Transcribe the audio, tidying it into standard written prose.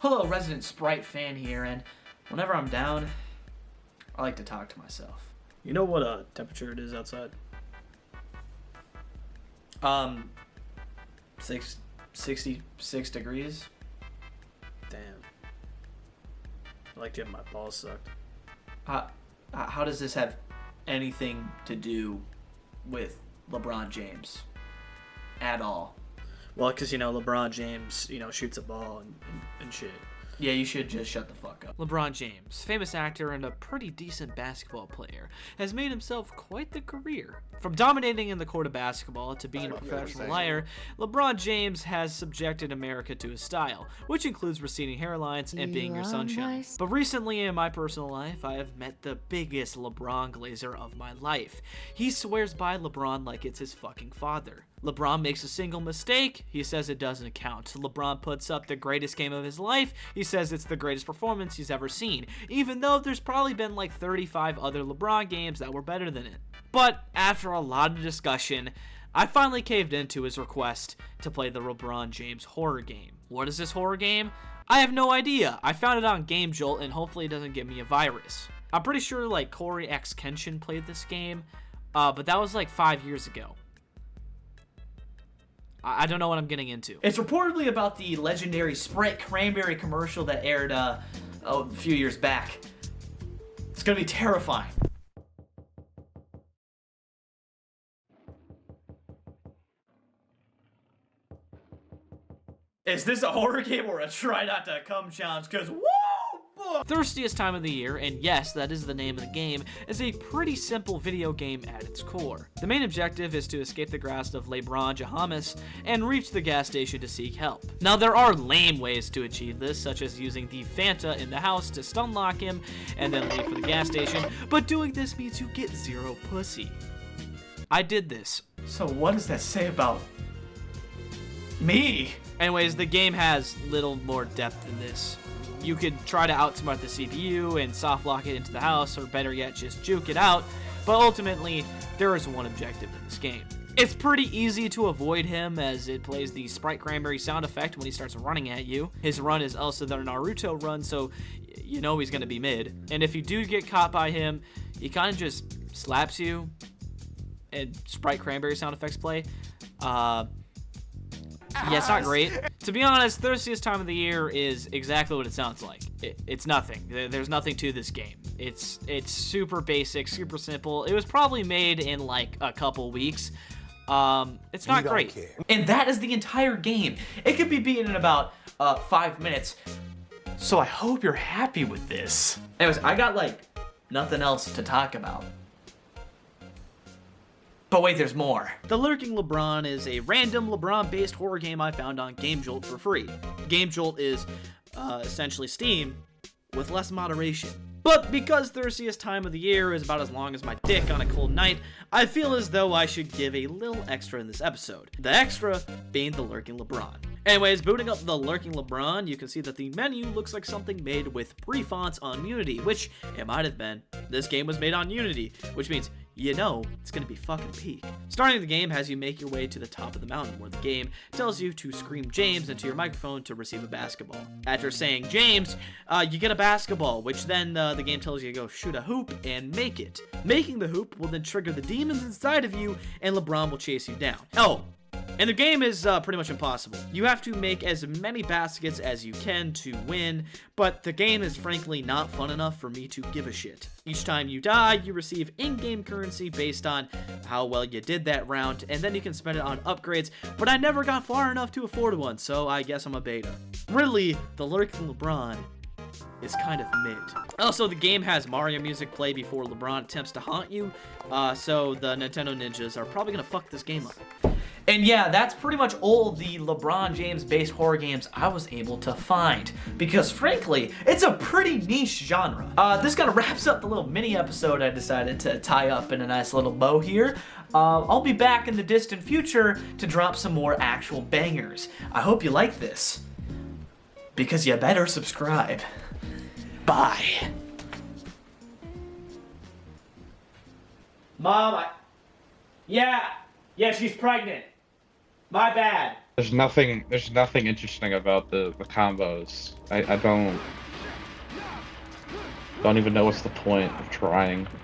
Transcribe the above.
Hello, resident Sprite fan here, and whenever I'm down, I like to talk to myself. You know what temperature it is outside? 66 degrees. Damn. I like getting my balls sucked. How does this have anything to do with LeBron James at all? Well, because, LeBron James, shoots a ball and shit. Yeah, you should just shut the fuck up. LeBron James, famous actor and a pretty decent basketball player, has made himself quite the career. From dominating in the court of basketball to being a professional liar, LeBron James has subjected America to his style, which includes receding hairlines and being your sunshine. But recently in my personal life, I have met the biggest LeBron glazer of my life. He swears by LeBron like it's his fucking father. LeBron makes a single mistake, he says it doesn't count. LeBron puts up the greatest game of his life, he says it's the greatest performance he's ever seen, even though there's probably been like 35 other LeBron games that were better than it. But after a lot of discussion, I finally caved into his request to play the LeBron James horror game. What is this horror game? I have no idea. I found it on GameJolt and hopefully it doesn't give me a virus. I'm pretty sure like Corey X Kenshin played this game, but that was like 5 years ago. I don't know what I'm getting into. It's reportedly about the legendary Sprite Cranberry commercial that aired a few years back. It's gonna be terrifying. Is this a horror game or a try not to come challenge? Cause whoa! Thirstiest Time of the Year, and yes, that is the name of the game, is a pretty simple video game at its core. The main objective is to escape the grasp of LeBron James and reach the gas station to seek help. Now, there are lame ways to achieve this, such as using the Fanta in the house to stun lock him and then leave for the gas station, but doing this means you get zero pussy. I did this. So what does that say about me? Anyways, the game has little more depth than this. You could try to outsmart the CPU and soft lock it into the house, or better yet, just juke it out, but ultimately, there is one objective in this game. It's pretty easy to avoid him, as it plays the Sprite Cranberry sound effect when he starts running at you. His run is also the Naruto run, so you know he's gonna be mid. And if you do get caught by him, he kind of just slaps you, and Sprite Cranberry sound effects play. Yeah, it's not great. To be honest, Thirstiest Time of the Year is exactly what it sounds like. It's nothing. There's nothing to this game. It's super basic, super simple. It was probably made in like a couple weeks. It's not great. And that is the entire game. It could be beaten in about 5 minutes. So I hope you're happy with this. Anyways, I got like nothing else to talk about. But wait, there's more. The Lurking LeBron is a random LeBron-based horror game I found on GameJolt for free. GameJolt is essentially Steam with less moderation. But because Thirstiest Time of the Year is about as long as my dick on a cold night, I feel as though I should give a little extra in this episode. The extra being the Lurking LeBron. Anyways, booting up the Lurking LeBron, you can see that the menu looks like something made with pre-fonts on Unity, which it might have been. This game was made on Unity, which means it's gonna be fucking peak. Starting the game has you make your way to the top of the mountain, where the game tells you to scream James into your microphone to receive a basketball. After saying James, you get a basketball, which then the game tells you to go shoot a hoop and make it. Making the hoop will then trigger the demons inside of you, and LeBron will chase you down. Oh, and the game is pretty much impossible. You have to make as many baskets as you can to win, but the game is frankly not fun enough for me to give a shit. Each time you die, you receive in-game currency based on how well you did that round, and then you can spend it on upgrades, but I never got far enough to afford one, so I guess I'm a beta. Really, the Lurking LeBron is kind of mid. Also, the game has Mario music play before LeBron attempts to haunt you, so the Nintendo ninjas are probably gonna fuck this game up. And yeah, that's pretty much all the LeBron James-based horror games I was able to find, because frankly, it's a pretty niche genre. This kind of wraps up the little mini episode I decided to tie up in a nice little bow here. I'll be back in the distant future to drop some more actual bangers. I hope you like this, because you better subscribe. Bye. Mom, yeah, she's pregnant. My bad. There's nothing interesting about the combos. I don't even know what's the point of trying.